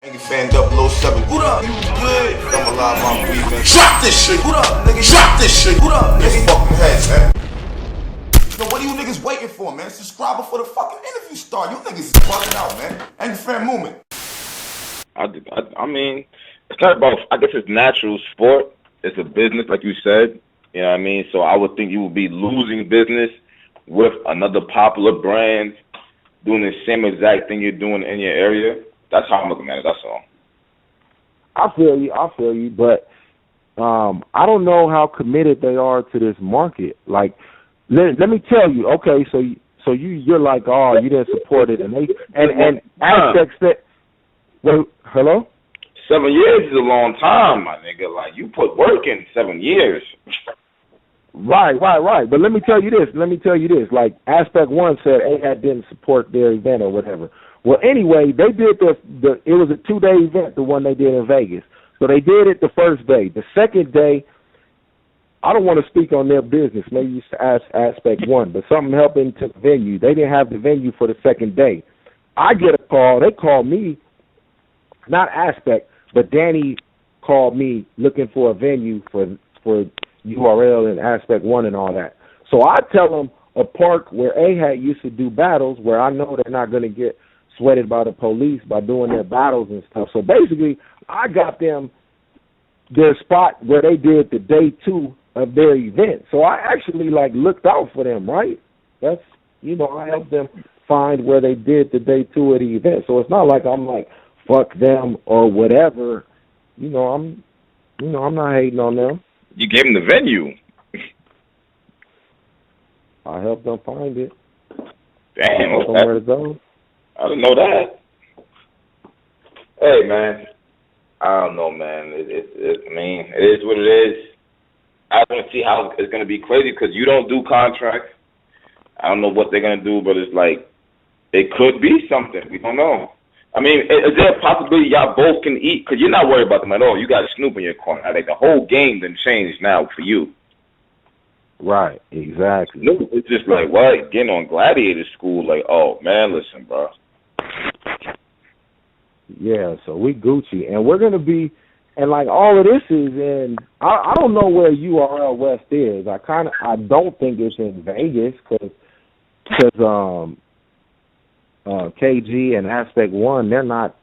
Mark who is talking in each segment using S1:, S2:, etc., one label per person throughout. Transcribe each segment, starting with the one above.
S1: Fan 007. What up? You good? I'm alive, I'm breathing. Drop this shit. What up, nigga? Drop this shit. What up, nigga? Fucking heads, man. Yo, what are you niggas waiting for, man? Subscribe before the fucking interview start. You niggas is fucking out, man. Angry Fan Movement.
S2: I mean, it's not about, I guess it's natural sport. It's a business, like you said. You know what I mean? So I would think you would be losing business with another popular brand doing the same exact thing you're doing in your area. That's how I'm looking at it. That's all.
S3: I feel you, but I don't know how committed they are to this market. Like, let me tell you. Okay, so you're like, oh, you didn't support it, and aspects that. Well, hello.
S2: 7 years is a long time, my nigga. Like, you put work in 7 years.
S3: Right. But let me tell you this. Like, Aspect One said AHAT didn't support their event or whatever. Well, anyway, they did it was a 2-day event, the one they did in Vegas. So they did it the first day. The second day, I don't want to speak on their business. Maybe you should ask Aspect One, but something happened to the venue. They didn't have the venue for the second day. I get a call. They called me, not Aspect, but Danny called me looking for a venue for URL and Aspect One and all that. So I tell them a park where AHAT used to do battles, where I know they're not going to get sweated by the police by doing their battles and stuff. So basically, I got them their spot where they did the day 2 of their event. So I actually looked out for them, right? That's, I helped them find where they did the day 2 of the event. So it's not like I'm like, fuck them or whatever. I'm not hating on them.
S2: You gave them the venue.
S3: I helped them find it.
S2: Damn.
S3: Somewhere to go.
S2: I didn't know that. Hey, man. I don't know, man. It is what it is. I don't see how it's going to be crazy because you don't do contracts. I don't know what they're going to do, but it's like it could be something. We don't know. I mean, is there a possibility y'all both can eat? Because you're not worried about them at all. You got Snoop in your corner. Like, the whole game done changed now for you.
S3: Right, exactly.
S2: Snoop, it's just like, what? Getting on gladiator school, like, oh, man, listen, bro.
S3: Yeah, so we Gucci. And we're going to be, and all of this is in, I don't know where URL West is. I don't think it's in Vegas because KG and Aspect One, they're not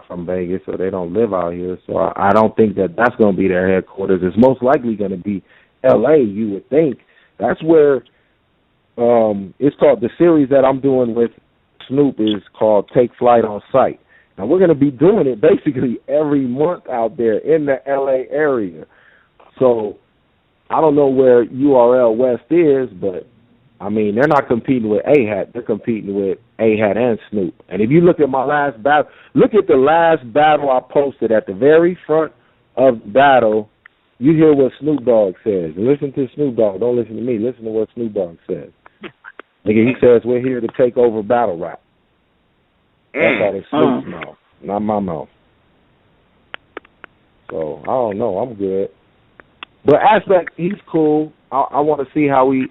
S3: from Vegas, so they don't live out here. So I don't think that's going to be their headquarters. It's most likely going to be L.A., you would think. That's where it's called, the series that I'm doing with Snoop is called Take Flight on Site. Now, we're going to be doing it basically every month out there in the L.A. area. So I don't know where URL West is, but, I mean, they're not competing with AHAT. They're competing with AHAT and Snoop. And if you look at my last battle, look at the last battle I posted at the very front of the battle. You hear what Snoop Dogg says. Listen to Snoop Dogg. Don't listen to me. Listen to what Snoop Dogg says. Nigga, he says, we're here to take over Battlerap. That's out of Snoop's mouth, not my mouth. So, I don't know. I'm good. But Aspect, he's cool. I want to see how he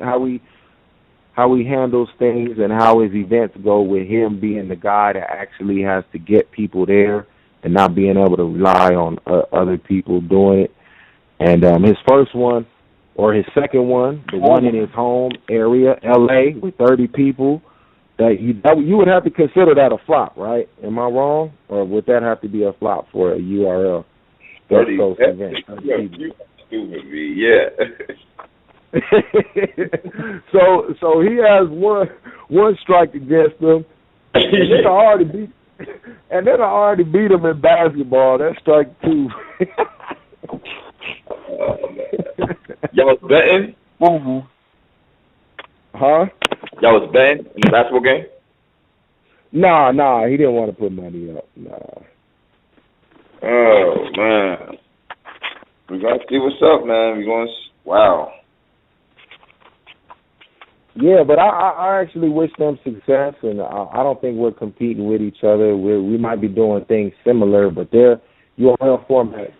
S3: handles things and how his events go with him being the guy that actually has to get people there and not being able to rely on other people doing it. And his first one, or his second one, the one in his home area, L.A., with 30 people, that you would have to consider that a flop, right? Am I wrong? Or would that have to be a flop for a URL?
S2: 30
S3: event?
S2: Yeah.
S3: So he has one strike against him, and then I already beat him in basketball. That's strike 2.
S2: Y'all was betting?
S3: Huh?
S2: Y'all was betting in the basketball game?
S3: Nah, he didn't want to put money up. Nah.
S2: Oh, man. We got to see what's up, man. Wow.
S3: Yeah, but I actually wish them success, and I don't think we're competing with each other. We might be doing things similar, but their URL format,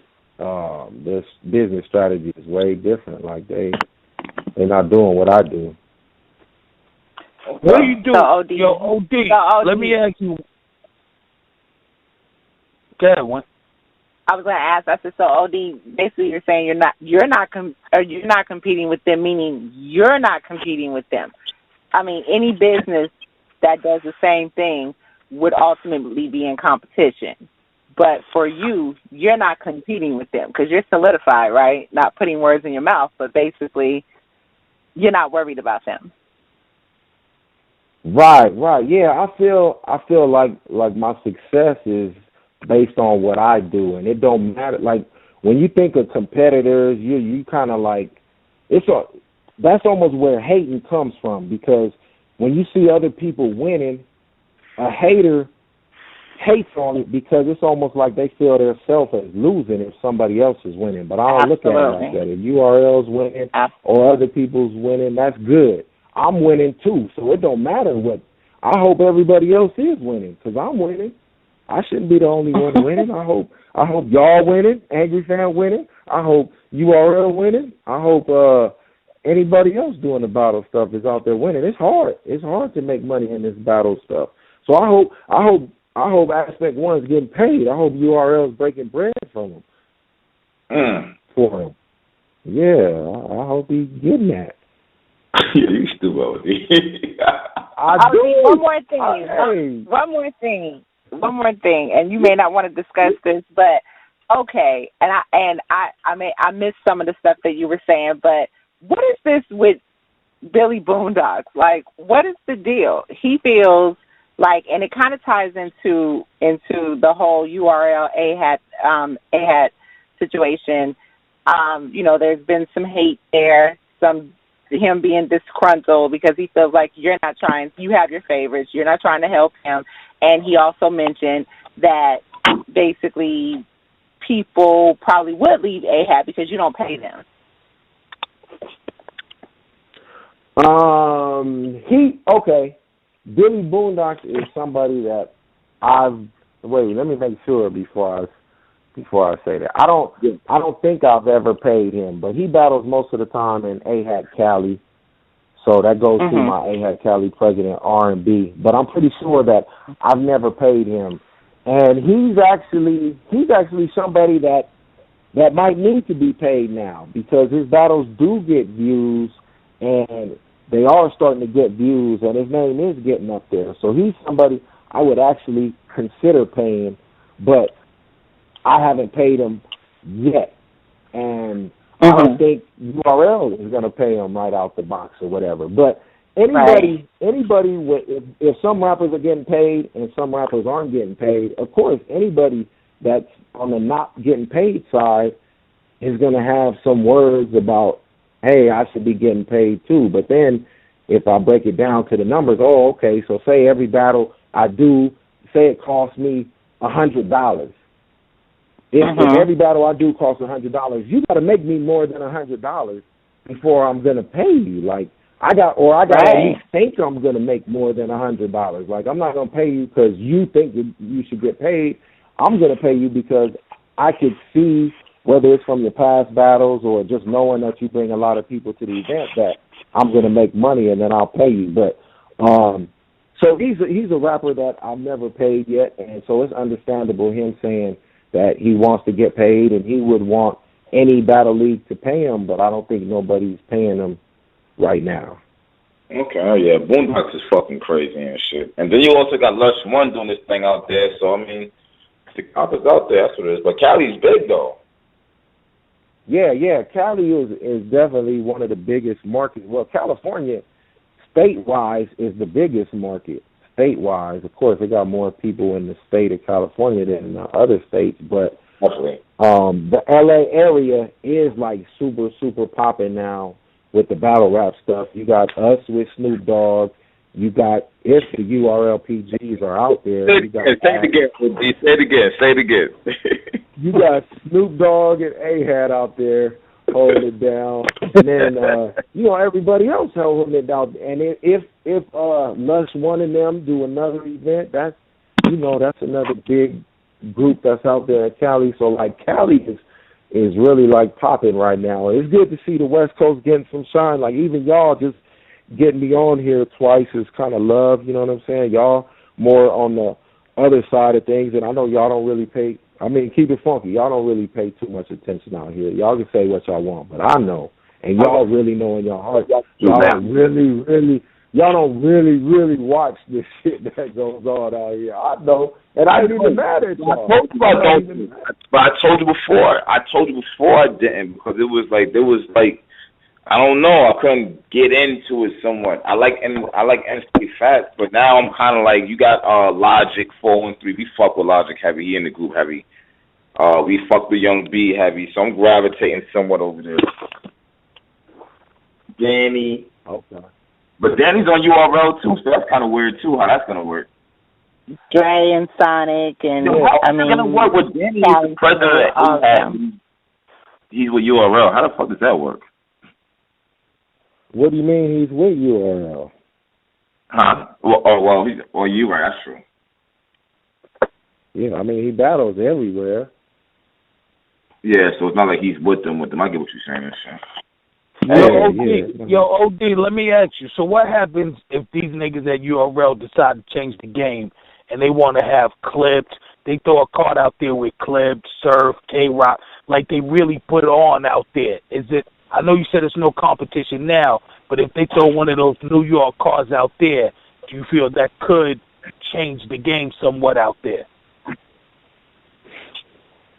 S3: this business strategy is way different. Like they're not doing what I do.
S4: What do? Yo, OD.
S5: Let me ask you.
S3: Good one.
S5: I was going to ask. I said, so OD, basically you're saying you're not competing with them, meaning you're not competing with them. I mean, any business that does the same thing would ultimately be in competition. But for you, you're not competing with them because you're solidified, right? Not putting words in your mouth, but basically you're not worried about them.
S3: Right. Yeah, I feel like my success is based on what I do, and it don't matter. Like when you think of competitors, you kind of like that's almost where hating comes from, because when you see other people winning, a hater hates on it because it's almost like they feel their self as losing if somebody else is winning. But I don't look at it like that. If URL's winning or other people's winning, that's good. I'm winning too, so it don't matter what. I hope everybody else is winning because I'm winning. I shouldn't be the only one winning. I hope y'all winning, Angry Fan winning. I hope URL winning. I hope anybody else doing the battle stuff is out there winning. It's hard. It's hard to make money in this battle stuff. So I hope Aspect One's getting paid. I hope URL's breaking bread from him. For him. Yeah, I hope he's getting that.
S2: Yeah, you stupid.
S3: I do.
S5: One more thing, and you may not want to discuss this, but okay. And I missed some of the stuff that you were saying, but what is this with Billy Boondocks? Like, what is the deal? He feels like, and it kind of ties into the whole URL AHAT situation. There's been some hate there, him being disgruntled because he feels like you have your favorites, you're not trying to help him. And he also mentioned that basically people probably would leave AHAT because you don't pay them.
S3: Billy Boondocks is somebody that let me make sure before I say that. I don't think I've ever paid him, but he battles most of the time in AHAT Cali. So that goes to my AHAT Cali president, R&B. But I'm pretty sure that I've never paid him. And he's actually somebody that might need to be paid now because his battles do get views, and they are starting to get views, and his name is getting up there. So he's somebody I would actually consider paying, but I haven't paid him yet. And I don't think URL is going to pay him right out the box or whatever. But anybody, if some rappers are getting paid and some rappers aren't getting paid, of course, anybody that's on the not getting paid side is going to have some words about, hey, I should be getting paid too. But then if I break it down to the numbers, so say every battle I do, say it costs me $100. If every battle I do costs $100, you got to make me more than $100 before I'm going to pay you. Like, I got to at least think I'm going to make more than $100. Like, I'm not going to pay you because you think you should get paid. I'm going to pay you because I could see, whether it's from your past battles or just knowing that you bring a lot of people to the event, that I'm going to make money and then I'll pay you. But so he's a rapper that I've never paid yet, and so it's understandable him saying that he wants to get paid and he would want any battle league to pay him, but I don't think nobody's paying him right now.
S2: Okay, yeah, Boondocks is fucking crazy and shit. And then you also got Lush One doing this thing out there, so I mean, the cop is out there, that's what it is. But Cali's big though. Yeah,
S3: Cali is definitely one of the biggest markets. Well, California, state-wise, is the biggest market. State-wise, of course, they got more people in the state of California than in the other states, but the LA area is like super, super popping now with the battle rap stuff. You got us with Snoop Dogg. You got, if the URL PGs are out there.
S2: Say it again.
S3: You got Snoop Dogg and AHAT out there holding it down. And then, everybody else holding it down. And if Lush One and them do another event, that's another big group that's out there at Cali. So, like, Cali is really, like, popping right now. It's good to see the West Coast getting some shine. Like, even y'all just getting me on here twice is kind of love, you know what I'm saying? Y'all more on the other side of things, and I know y'all don't really pay I mean, keep it funky. Y'all don't really pay too much attention out here. Y'all can say what y'all want, but I know, and y'all really know in your heart. Y'all don't really watch this shit that goes on out here. I know, and I ain't even mad at y'all.
S2: I told you I don't. But I told you before. I didn't, because it was like I don't know. I couldn't get into it somewhat. I like NC Fat, but now I'm kind of like, you got Logic 413. We fuck with Logic heavy. He in the group heavy. We fuck with Young B heavy. So I'm gravitating somewhat over there. Danny.
S3: Okay.
S2: But Danny's on URL too, so that's kind of weird too. How that's gonna work?
S5: Dre and Sonic and
S2: How's it gonna work with Danny? He's the president of AHAT. He's with URL. How the fuck does that work?
S3: What do you mean he's with URL?
S2: Huh? Well, you right. That's true.
S3: Yeah, I mean, he battles everywhere.
S2: Yeah, so it's not like he's with them. I get what you're saying and shit.
S6: Yo, OD, let me ask you. So what happens if these niggas at URL decide to change the game and they want to have clips? They throw a card out there with clips, Surf, K-Rock, like they really put it on out there. Is it? I know you said there's no competition now, but if they throw one of those New York cards out there, do you feel that could change the game somewhat out there?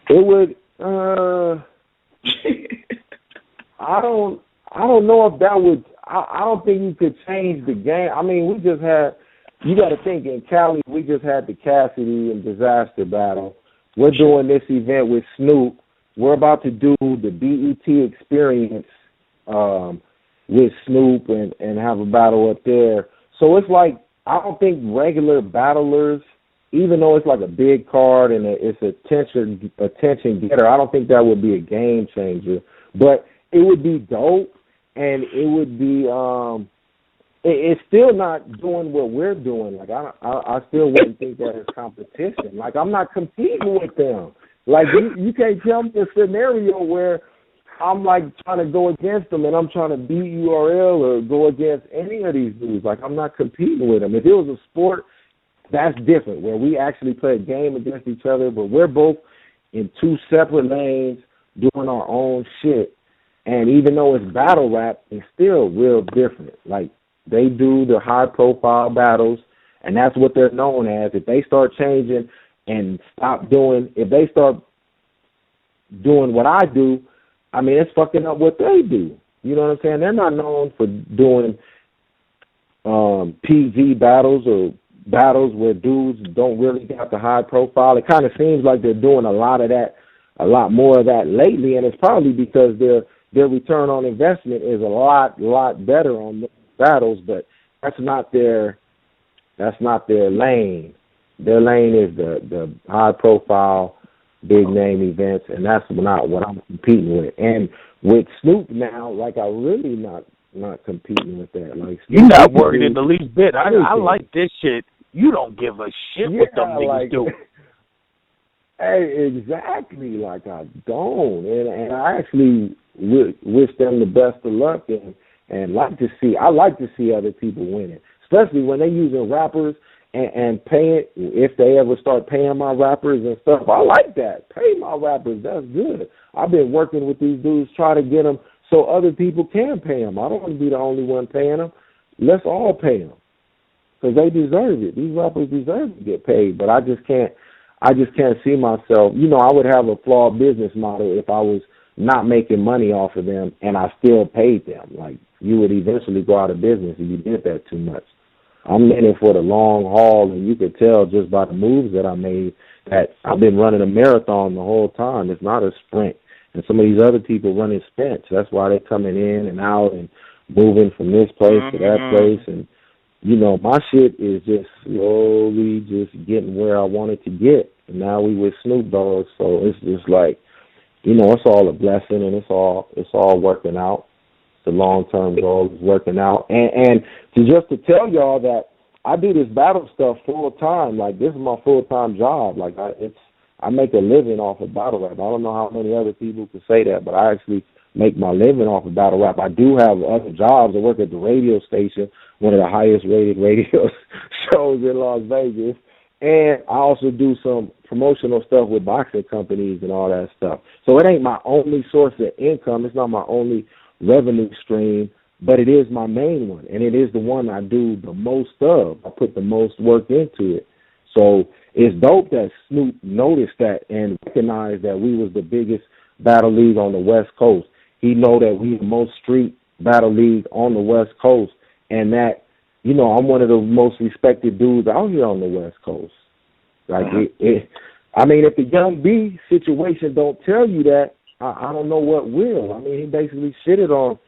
S3: It would. I don't know if that would. I don't think you could change the game. I mean, we just had. You got to think, in Cali, we just had the Cassidy and Disaster battle. We're doing this event with Snoop. We're about to do the BET experience with Snoop and have a battle up there. So it's like, I don't think regular battlers, even though it's like a big card and it's attention getter, I don't think that would be a game changer. But it would be dope, and it would be it's still not doing what we're doing. Like I still wouldn't think that is competition. Like, I'm not competing with them. Like, you can't tell me a scenario where I'm like trying to go against them and I'm trying to beat URL or go against any of these dudes. Like, I'm not competing with them. If it was a sport, that's different, where we actually play a game against each other, but we're both in two separate lanes doing our own shit. And even though it's battle rap, it's still real different. Like, they do the high-profile battles, and that's what they're known as. If they start changing and if they start doing what I do, I mean, it's fucking up what they do. You know what I'm saying? They're not known for doing PG battles or battles where dudes don't really got the high profile. It kind of seems like they're doing a lot more of that lately, and it's probably because their return on investment is a lot better on the battles, but that's not their lane. Their lane is the high profile, big name events, and that's not what I'm competing with. And with Snoop now, like, I really not competing with that. Like,
S6: you're not worried in the least bit. I like this shit. You don't give a shit what them niggas do.
S3: Hey, exactly. Like, I don't, and I actually wish them the best of luck, and I like to see other people winning, especially when they're using rappers and paying, if they ever start paying my rappers and stuff. I like that. Pay my rappers. That's good. I've been working with these dudes, trying to get them so other people can pay them. I don't want to be the only one paying them. Let's all pay them, because they deserve it. These rappers deserve to get paid, but I just can't see myself. You know, I would have a flawed business model if I was not making money off of them and I still paid them. Like, you would eventually go out of business if you did that too much. I'm in it for the long haul, and you could tell just by the moves that I made that I've been running a marathon the whole time. It's not a sprint. And some of these other people running sprints. That's why they're coming in and out and moving from this place to that place. And, you know, my shit is just slowly just getting where I wanted to get. And now we with Snoop Dogg, so it's just like, you know, it's all a blessing, and it's all working out. The long-term goal is working out. And to tell y'all that I do this battle stuff full-time. Like, this is my full-time job. Like, I make a living off of battle rap. I don't know how many other people can say that, but I actually make my living off of battle rap. I do have other jobs. I work at the radio station, one of the highest-rated radio shows in Las Vegas. And I also do some promotional stuff with boxing companies and all that stuff. So it ain't my only source of income. It's not my only revenue stream, but it is my main one. And it is the one I do the most of. I put the most work into it. So it's dope that Snoop noticed that and recognized that we was the biggest battle league on the West Coast. He know that we the most street battle league on the West Coast, and that, you know, I'm one of the most respected dudes out here on the West Coast. Like, I mean, if the Young B situation don't tell you that, I don't know what will. I mean, he basically shitted on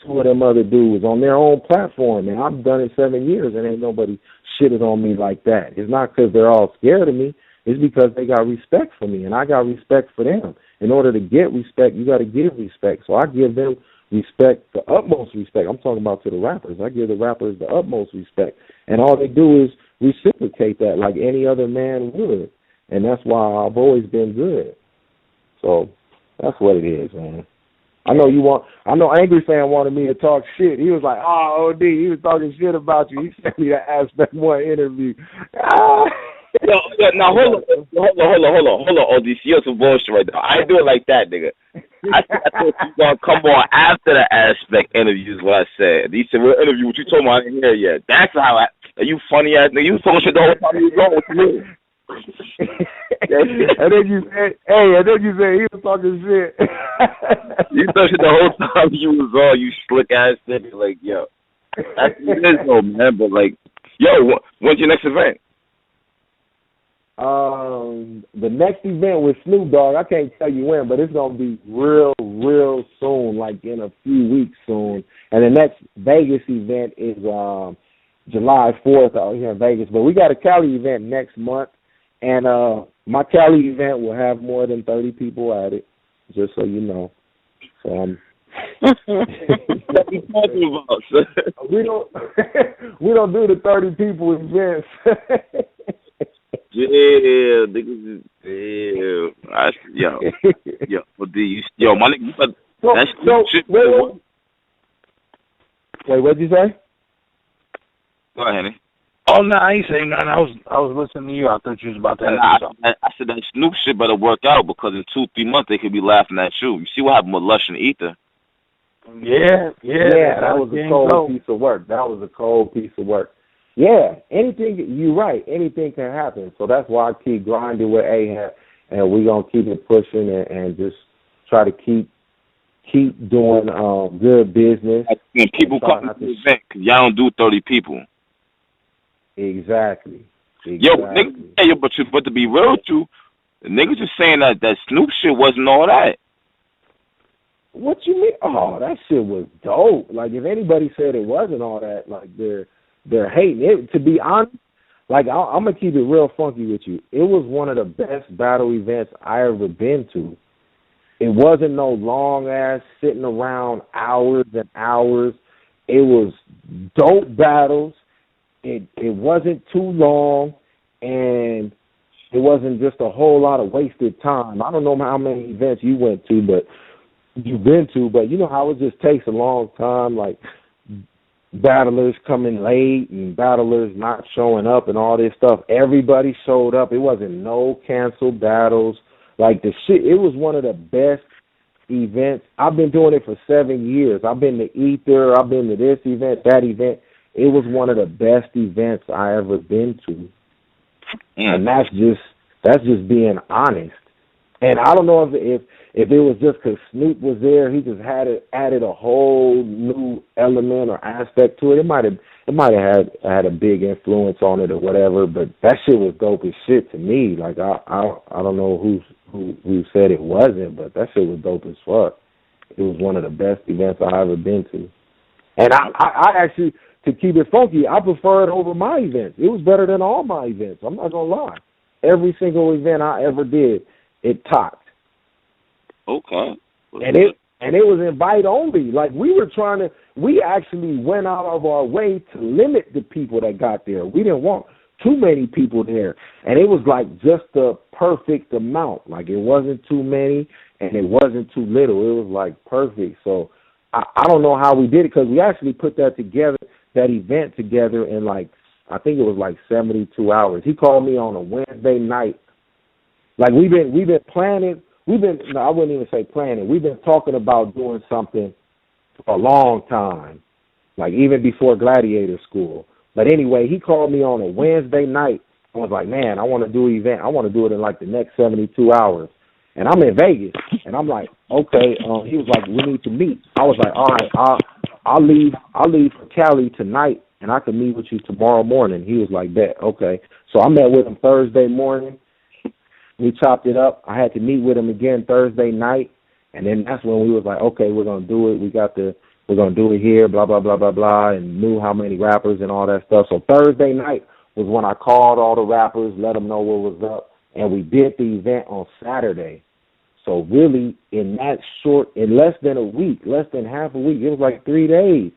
S3: two of them other dudes on their own platform, and I've done it 7 years, and ain't nobody shitted on me like that. It's not because they're all scared of me. It's because they got respect for me, and I got respect for them. In order to get respect, you got to give respect. So I give them respect, the utmost respect. I'm talking about to the rappers. I give the rappers the utmost respect. And all they do is reciprocate that like any other man would. And that's why I've always been good. So that's what it is, man. I know Angry Fan wanted me to talk shit. He was like, oh, OD, he was talking shit about you. He sent me that Aspect 1 interview.
S2: Now hold on, OD. You're some bullshit right now. I ain't do it like that, nigga. I thought you gonna come on after the Aspect interview is what I said. He said, we'll interview what you told me I didn't hear yet. That's how are you funny ass nigga? You was talking shit the whole time you was going. What you mean?
S3: and then you said he was talking shit.
S2: You thought shit the whole time you was on, you slick ass nigga. Like, yo, that's what it is though, man. But like, yo, when's your next event?
S3: The next event with Snoop Dogg, I can't tell you when, but it's gonna be real soon, like in a few weeks soon. And the next Vegas event is July 4th out here in Vegas. But we got a Cali event next month, and my Cali event will have more than 30 people at it, just so you know. So
S2: what are you talking about?
S3: we don't do the 30 people events.
S2: Yeah, niggas. Yeah, yo, my nigga. That's shit.
S3: Wait, what'd you say?
S2: Go ahead, Henny.
S6: Oh no, I ain't saying nothing. I was listening to you. I thought you was about to ask something.
S2: I said that Snoop shit better work out because in 2-3 months they could be laughing at you. You see what happened with Lush and Ether?
S3: Yeah. That was a cold piece of work. Yeah, you're right. Anything can happen. So that's why I keep grinding with AHAT, and we're going to keep it pushing and just try to keep doing good business.
S2: And people come to the event because y'all don't do 30 people.
S3: Exactly.
S2: Yo, niggas, but to be real with you, the niggas just saying that Snoop shit wasn't all that.
S3: What you mean? Oh, that shit was dope. Like, if anybody said it wasn't all that, like, they're hating it. To be honest, like, I'm going to keep it real funky with you. It was one of the best battle events I ever been to. It wasn't no long-ass sitting around hours and hours. It was dope battles. It wasn't too long, and it wasn't just a whole lot of wasted time. I don't know how many events you've been to, but you know how it just takes a long time, like battlers coming late and battlers not showing up and all this stuff. Everybody showed up. It wasn't no canceled battles. Like the shit, it was one of the best events. I've been doing it for 7 years. I've been to Ether. I've been to this event, that event. It was one of the best events I ever been to. And that's just being honest. And I don't know if it was just because Snoop was there, he just added a whole new element or aspect to it. It might have had a big influence on it or whatever, but that shit was dope as shit to me. Like I don't know who said it wasn't, but that shit was dope as fuck. It was one of the best events I ever been to. And I actually, to keep it funky, I prefer it over my events. It was better than all my events. I'm not gonna lie. Every single event I ever did, it topped.
S2: Okay.
S3: And it was invite only. Like we actually went out of our way to limit the people that got there. We didn't want too many people there. And it was like just the perfect amount. Like it wasn't too many and it wasn't too little. It was like perfect. So I don't know how we did it because we actually put that event together in like I think it was like 72 hours. He called me on a Wednesday night. Like we've been planning. No, I wouldn't even say planning. We've been talking about doing something for a long time, like even before Gladiator School. But anyway, he called me on a Wednesday night. I was like, man, I want to do an event. I want to do it in like the next 72 hours. And I'm in Vegas. And I'm like, okay. He was like, we need to meet. I was like, all right, I'll leave for Cali tonight, and I can meet with you tomorrow morning. He was like, bet, okay. So I met with him Thursday morning. We chopped it up. I had to meet with him again Thursday night, and then that's when we was like, okay, we're gonna do it. We're gonna do it here, blah blah blah blah blah, and knew how many rappers and all that stuff. So Thursday night was when I called all the rappers, let them know what was up, and we did the event on Saturday. So really, in less than a week, less than half a week, it was like 3 days,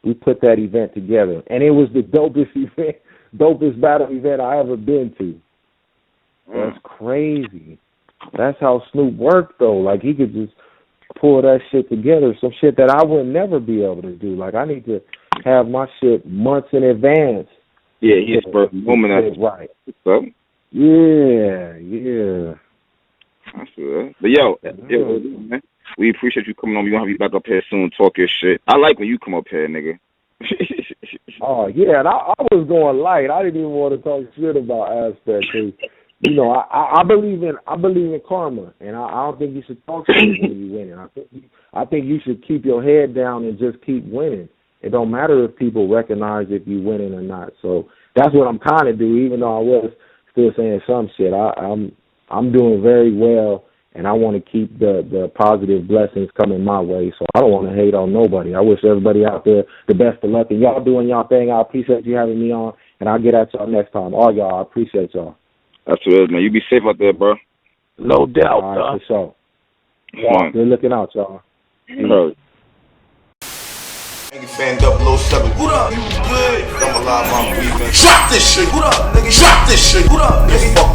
S3: we put that event together. And it was the dopest battle event I ever been to. That's crazy. That's how Snoop worked, though. Like, he could just pull that shit together, some shit that I would never be able to do. Like, I need to have my shit months in advance.
S2: Yeah, he's a woman.
S3: Right.
S2: So?
S3: Yeah.
S2: That's good. But yo, man, we appreciate you coming on. We're gonna have you back up here soon, talk your shit. I like when you come up here, nigga.
S3: Oh yeah, and I was going light. I didn't even want to talk shit about Aspect, because you know I believe in karma, and I don't think you should talk shit when you winning. I think you should keep your head down and just keep winning. It don't matter if people recognize if you winning or not. So that's what I'm trying to do, even though I was still saying some shit. I'm doing very well, and I want to keep the positive blessings coming my way, so I don't want to hate on nobody. I wish everybody out there the best of luck, and y'all doing y'all thing. I appreciate you having me on, and I'll get at y'all next time. All y'all, I appreciate y'all.
S2: That's what it is, man. You be safe out there, bro.
S6: No doubt,
S3: all right, for sure.
S2: Yeah.
S3: Good looking out, y'all.
S1: Nigga fan 007. What up? You good? I'm alive, I'm breathing. Drop this shit. What up, nigga? Drop this shit. What up, nigga?